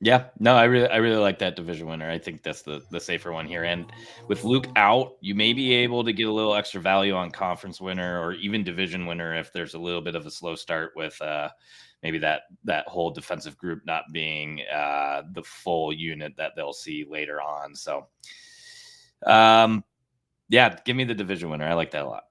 Yeah, no, I really like that division winner. I think that's the safer one here. And with Luke out, you may be able to get a little extra value on conference winner or even division winner if there's a little bit of a slow start with maybe that whole defensive group not being the full unit that they'll see later on. So, yeah, give me the division winner. I like that a lot.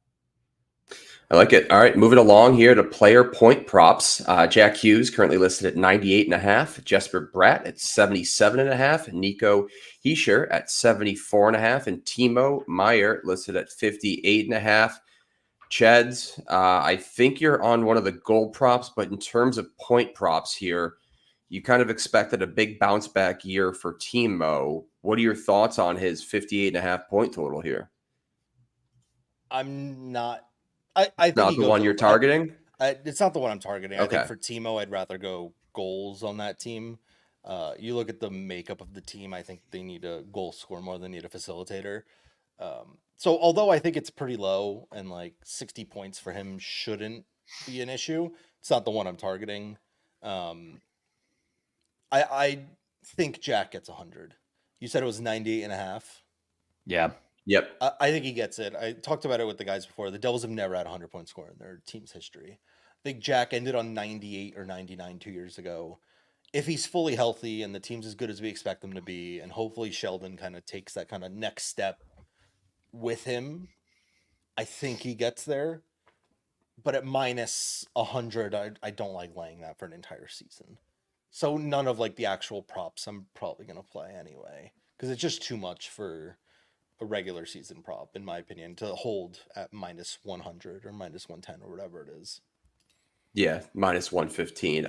I like it. All right, moving along here to player point props. Jack Hughes currently listed at 98.5. Jesper Bratt at 77.5. Nico Hischier at 74.5. And Timo Meier listed at 58.5. Cheds, I think you're on one of the gold props, but in terms of point props here, you kind of expected a big bounce back year for Timo. What are your thoughts on his 58.5 point total here? I'm not. I think not the one you're targeting. It's not the one I'm targeting. Okay. I think for Timo, I'd rather go goals on that team. You look at the makeup of the team. I think they need a goal scorer more than they need a facilitator. So although I think it's pretty low and like 60 points for him shouldn't be an issue, it's not the one I'm targeting. I think Jack gets 100. You said it was 98.5. Yeah. Yep. I think he gets it. I talked about it with the guys before. The Devils have never had a 100-point score in their team's history. I think Jack ended on 98 or 99 2 years ago. If he's fully healthy and the team's as good as we expect them to be, and hopefully Sheldon kind of takes that kind of next step with him, I think he gets there. But at minus 100, I don't like laying that for an entire season. So none of like the actual props I'm probably going to play anyway, because it's just too much for a regular season prop, in my opinion, to hold at minus 100 or minus 110 or whatever it is. Yeah, minus 115.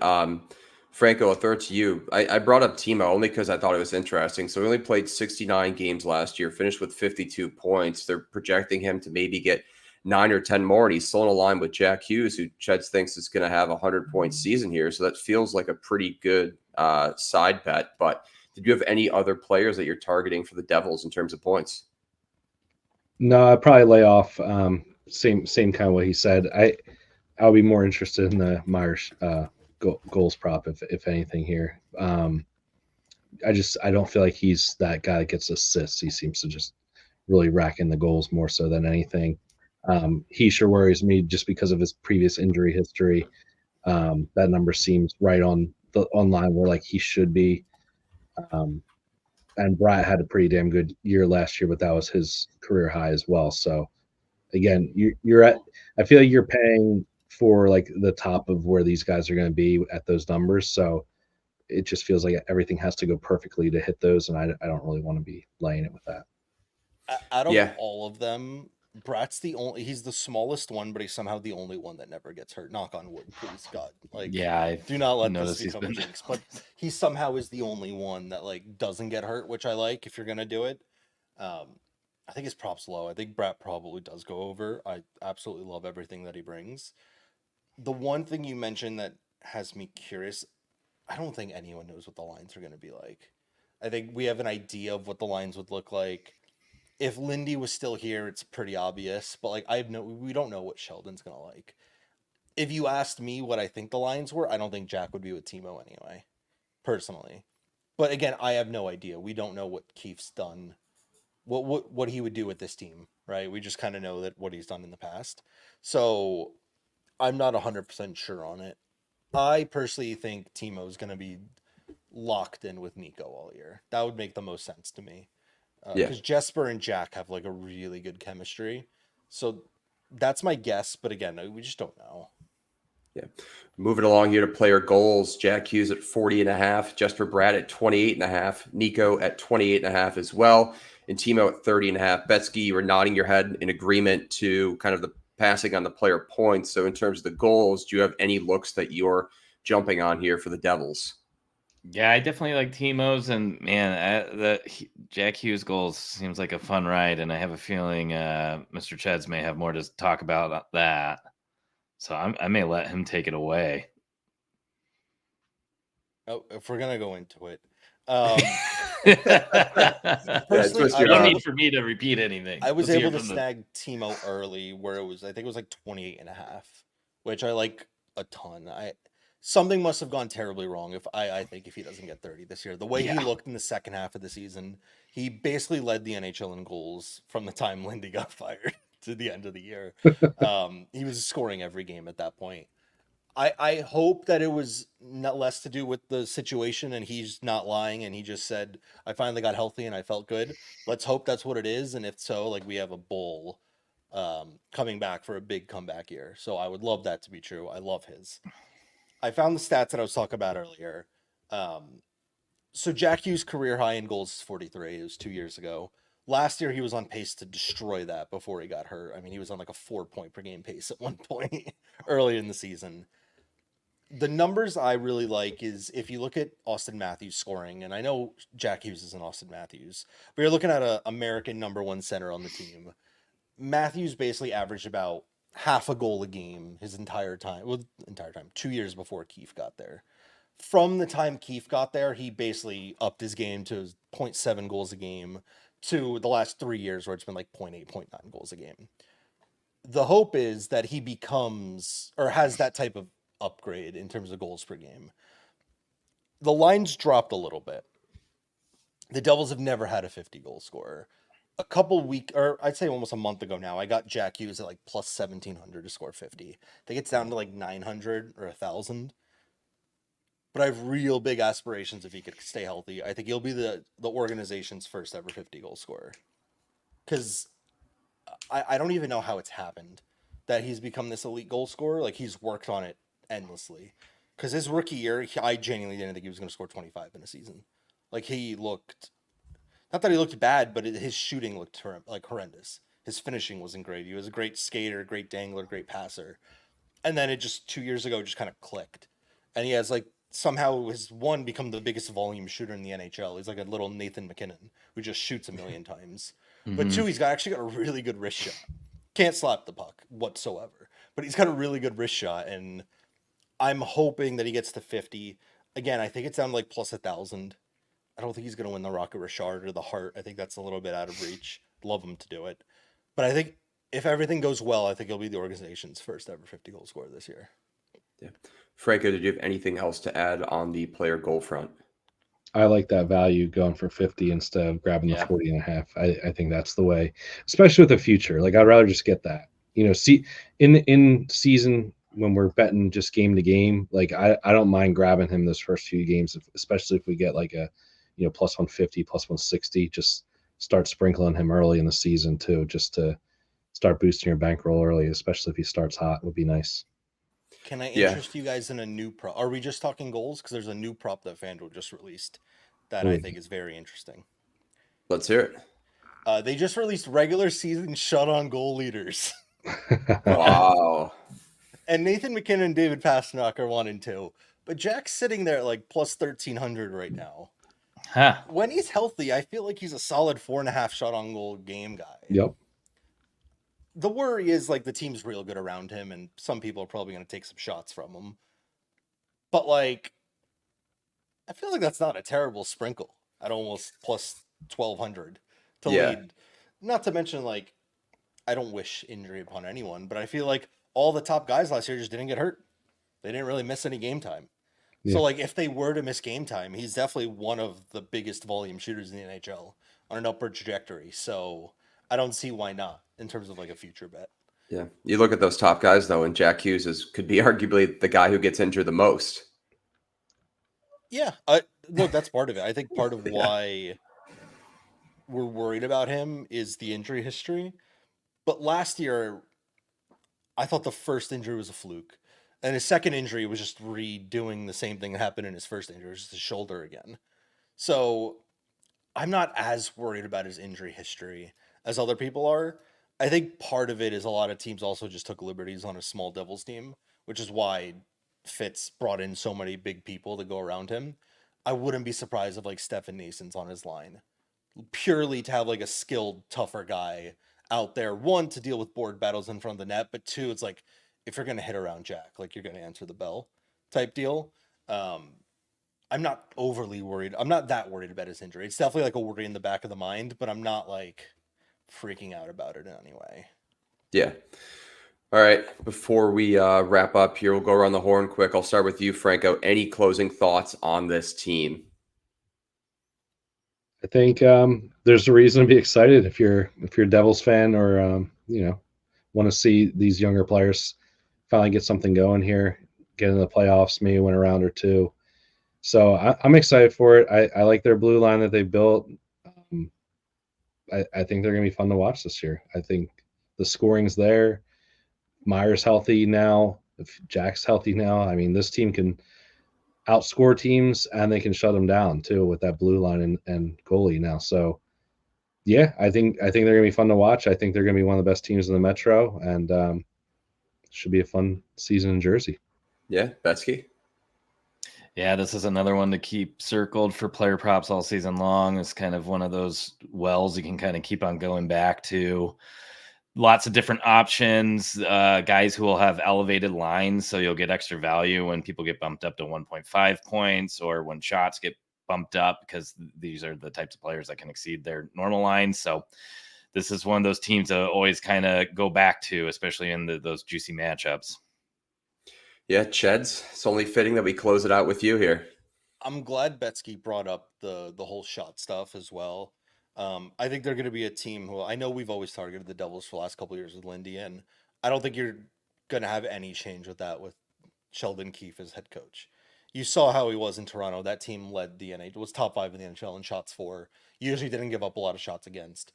Franco, I'll throw it to you. I brought up Timo only because I thought it was interesting. So he only played 69 games last year, finished with 52 points. They're projecting him to maybe get 9 or 10 more, and he's still in a line with Jack Hughes, who Cheds thinks is going to have a 100-point season here. So that feels like a pretty good side bet. But did you have any other players that you're targeting for the Devils in terms of points? No, I'd probably lay off. Same kind of what he said. I'll be more interested in the Myers goals prop if anything here. I don't feel like he's that guy that gets assists. He seems to just really rack in the goals more so than anything. He sure worries me just because of his previous injury history. That number seems right on line where like he should be. And Bratt had a pretty damn good year last year, but that was his career high as well. So again, I feel like you're paying for like the top of where these guys are going to be at those numbers. So it just feels like everything has to go perfectly to hit those. And I don't really want to be laying it with that. Out of all of them, Bratt's he's the smallest one, but he's somehow the only one that never gets hurt. Knock on wood, please, God. Like, yeah, do not let this become a jinx. But he somehow is the only one that like doesn't get hurt, which I like if you're gonna do it. I think his prop's low. I think Bratt probably does go over. I absolutely love everything that he brings. The one thing you mentioned that has me curious, I don't think anyone knows what the lines are gonna be like. I think we have an idea of what the lines would look like. If Lindy was still here, it's pretty obvious, but like we don't know what Sheldon's gonna like. If you asked me what I think the lines were, I don't think Jack would be with Timo anyway, personally. But again, I have no idea. We don't know what Keefe's done, what he would do with this team, right? We just kind of know that what he's done in the past. So I'm not 100% sure on it. I personally think Timo's gonna be locked in with Nico all year. That would make the most sense to me. Because Jesper and Jack have like a really good chemistry. So that's my guess. But again, we just don't know. Yeah. Moving along here to player goals. Jack Hughes at 40.5. Jesper Bratt at 28.5. Nico at 28.5 as well. And Timo at 30.5. Betsky, you were nodding your head in agreement to kind of the passing on the player points. So in terms of the goals, do you have any looks that you're jumping on here for the Devils? Yeah, I definitely like Timo's, and man, the Jack Hughes goals seems like a fun ride, and I have a feeling Mr. Cheds may have more to talk about that. So I may let him take it away. Oh, if we're gonna go into it, personally, I no need for me to repeat anything. I was able to snag Timo early, where I think it was like 28.5, which I like a ton. Something must have gone terribly wrong if I think if he doesn't get 30 this year. The way he looked in the second half of the season, he basically led the NHL in goals from the time Lindy got fired to the end of the year. He was scoring every game at that point. I hope that it was not less to do with the situation and he's not lying and he just said, I finally got healthy and I felt good. Let's hope that's what it is. And if so, like we have a bull coming back for a big comeback year. So I would love that to be true. I love his. I found the stats that I was talking about earlier. So Jack Hughes' career high in goals is 43. It was 2 years ago. Last year, he was on pace to destroy that before he got hurt. I mean, he was on like a 4-point per game pace at one point early in the season. The numbers I really like is if you look at Austin Matthews scoring, and I know Jack Hughes is an Austin Matthews, but you're looking at an American #1 center on the team. Matthews basically averaged about half a goal a game his entire time. 2 years before Keefe got there. From the time Keefe got there, he basically upped his game to 0.7 goals a game to the last 3 years where it's been like 0.8, 0.9 goals a game. The hope is that he becomes or has that type of upgrade in terms of goals per game. The lines dropped a little bit. The Devils have never had a 50 goal scorer. A couple weeks, or I'd say almost a month ago now, I got Jack Hughes at like plus 1,700 to score 50. I think it's down to like 900 or 1,000. But I have real big aspirations if he could stay healthy. I think he'll be the organization's first ever 50 goal scorer. Because I don't even know how it's happened that he's become this elite goal scorer. Like he's worked on it endlessly. Because his rookie year, I genuinely didn't think he was going to score 25 in a season. Like he looked, not that he looked bad, but his shooting looked like horrendous. His finishing wasn't great. He was a great skater, great dangler, great passer. And then it just 2 years ago just kind of clicked. And he has like somehow has become the biggest volume shooter in the NHL. He's like a little Nathan McKinnon who just shoots a million times. Mm-hmm. But 2, he's actually got a really good wrist shot. Can't slap the puck whatsoever. But he's got a really good wrist shot, and I'm hoping that he gets to 50. Again, I think it's down to like plus 1,000. I don't think he's going to win the Rocket Richard or the Hart. I think that's a little bit out of reach. Love him to do it. But I think if everything goes well, I think he'll be the organization's first ever 50 goal scorer this year. Yeah. Franco, did you have anything else to add on the player goal front? I like that value going for 50 instead of grabbing the 40.5. I think that's the way, especially with the future. Like I'd rather just get that, see in season when we're betting just game to game, like I don't mind grabbing him those first few games, especially if we get like a, plus 150, plus 160, just start sprinkling him early in the season too, just to start boosting your bankroll early, especially if he starts hot would be nice. Can I interest you guys in a new prop? Are we just talking goals? Because there's a new prop that FanDuel just released that I think is very interesting. Let's hear it. They just released regular season shot on goal leaders. Wow. And Nathan McKinnon and David Pastrnak are 1 and 2. But Jack's sitting there at like plus 1,300 right now. Huh. When he's healthy, I feel like he's a solid 4.5 shot on goal game guy. Yep. The worry is like the team's real good around him, and some people are probably going to take some shots from him. But like, I feel like that's not a terrible sprinkle at almost plus 1,200 to lead. Not to mention, like, I don't wish injury upon anyone, but I feel like all the top guys last year just didn't get hurt. They didn't really miss any game time. Yeah. So like, if they were to miss game time, he's definitely one of the biggest volume shooters in the NHL on an upward trajectory. So I don't see why not in terms of like a future bet. Yeah. You look at those top guys though, and Jack Hughes could be arguably the guy who gets injured the most. Yeah. Look, that's part of it. I think part of why we're worried about him is the injury history. But last year, I thought the first injury was a fluke. And his second injury was just redoing the same thing that happened in his first injury, just his shoulder again. So I'm not as worried about his injury history as other people are. I think part of it is a lot of teams also just took liberties on a small Devils team, which is why Fitz brought in so many big people to go around him. I wouldn't be surprised if like Stefan Nason's on his line, purely to have like a skilled, tougher guy out there. 1, to deal with board battles in front of the net, but 2, it's like if you're going to hit around Jack, like you're going to answer the bell type deal. I'm not overly worried. I'm not that worried about his injury. It's definitely like a worry in the back of the mind, but I'm not like freaking out about it in any way. Yeah. All right. Before we wrap up here, we'll go around the horn quick. I'll start with you, Franco. Any closing thoughts on this team? I think there's a reason to be excited if you're a Devils fan or want to see these younger players finally get something going here, get in the playoffs, maybe win a round or two. So I'm excited for it. I like their blue line that they built. I think they're going to be fun to watch this year. I think the scoring's there. Meyer's healthy now. If Jack's healthy now, I mean, this team can outscore teams and they can shut them down too with that blue line and goalie now. So yeah, I think they're going to be fun to watch. I think they're going to be one of the best teams in the Metro, and should be a fun season in Jersey. Yeah, Betsky. Yeah, this is another one to keep circled for player props all season long. It's kind of one of those wells you can kind of keep on going back to. Lots of different options, guys who will have elevated lines, so you'll get extra value when people get bumped up to 1.5 points or when shots get bumped up, because these are the types of players that can exceed their normal lines. So this is one of those teams that always kind of go back to, especially in those juicy matchups. Yeah, Cheds, it's only fitting that we close it out with you here. I'm glad Betsky brought up the whole shot stuff as well. I think they're going to be a team who, I know we've always targeted the Devils for the last couple of years with Lindy, and I don't think you're going to have any change with that with Sheldon Keefe as head coach. You saw how he was in Toronto. That team led the NHL, was top 5 in the NHL in shots for. Usually didn't give up a lot of shots against.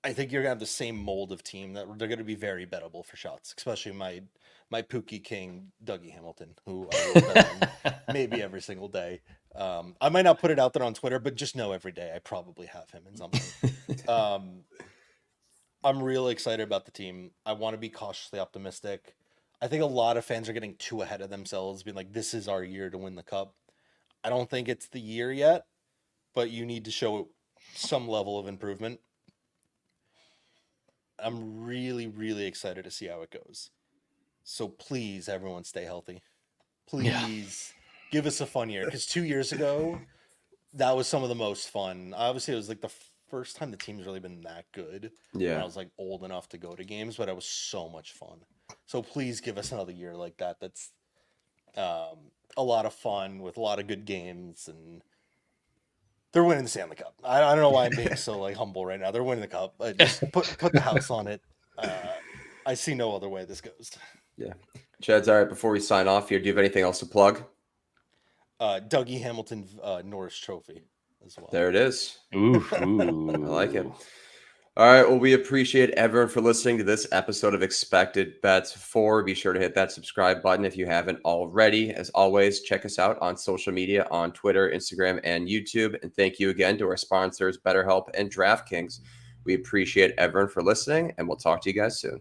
I think you're gonna have the same mold of team that they're gonna be very bettable for shots, especially my Pookie King, Dougie Hamilton, who I will bet on maybe every single day. I might not put it out there on Twitter, but just know every day I probably have him in something. I'm really excited about the team. I want to be cautiously optimistic. I think a lot of fans are getting too ahead of themselves, being like, this is our year to win the cup. I don't think it's the year yet, but you need to show some level of improvement. I'm really, really excited to see how it goes. So please, everyone, stay healthy. Please give us a fun year. Because 2 years ago, that was some of the most fun. Obviously, it was like the first time the team's really been that good. Yeah. When I was like old enough to go to games, but it was so much fun. So please give us another year like that. That's a lot of fun with a lot of good games, and they're winning the Stanley Cup. I don't know why I'm being so like humble right now. They're winning the cup. Just put the house on it. I see no other way this goes. Yeah. Cheds, all right, before we sign off here, do you have anything else to plug? Dougie Hamilton Norris Trophy as well. There it is. Ooh. I like it. All right. Well, we appreciate everyone for listening to this episode of Expected Bets 4. Be sure to hit that subscribe button if you haven't already. As always, check us out on social media on Twitter, Instagram, and YouTube. And thank you again to our sponsors, BetterHelp and DraftKings. We appreciate everyone for listening, and we'll talk to you guys soon.